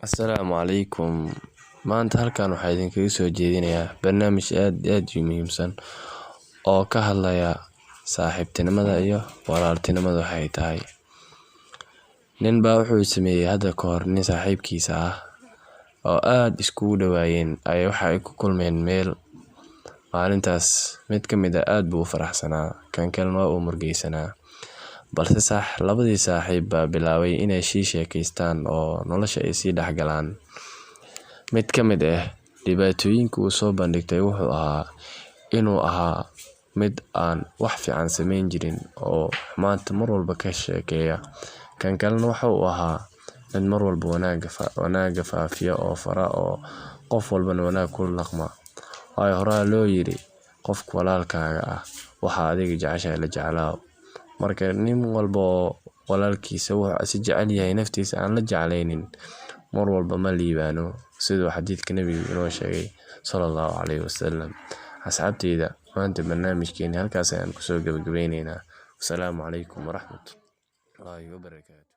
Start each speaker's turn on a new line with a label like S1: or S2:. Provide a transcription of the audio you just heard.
S1: Asalaamu calaykum. Maanta halkan waxaan idinkaga soo jeedinayaa barnaamij aad u muhiimsan oo ka hadlaya saaxiibtinimada iyo walaaltinimada waxay tahay. Nin baa wuxuu sameeyay hadda ka hor nin saaxiibkiisa ah oo aad iskugu dhawaayeen waxa ay ku kulmeen meel. Maalintaas mid ka mid ah aad buu u faraxsanaa, kan kalena waa uu murugaysanaa. Balse labadii saaxiib baa bilaabay inay sheekaystaan oo nolosha ay sii dhexgalaan. Mid ka mid ah dhibaatooyinka uu soo bandhigtay wuxuu ahaa inuu ahaa mid aan wax fiican samayn jirin oo maanta mar walba ka sheekeeya. Kan kalena waxa uu ahaa mid mar walba wanaagga faafiya oo fara oo qof walbana wanaag ku dhaqma. Waayo horaa loo yiri qofka walaalkaaga ah waxa adiga jeceshahay la jeclaaw. Marka nin walba oo walaalkiisa wuxuu si jecel yahay naftiisa aan la jeclaynin mar walba ma liibaano, sidoo xadiidka nabiga inoo sheegay sallallahu alayhi wasallam. Asxaabtayda maanta barnaamijkeena halkaas ayaan ku soo gabagabaynaynaa. Assalaamu calaykum waraxmatullaahi wabarakaatuh.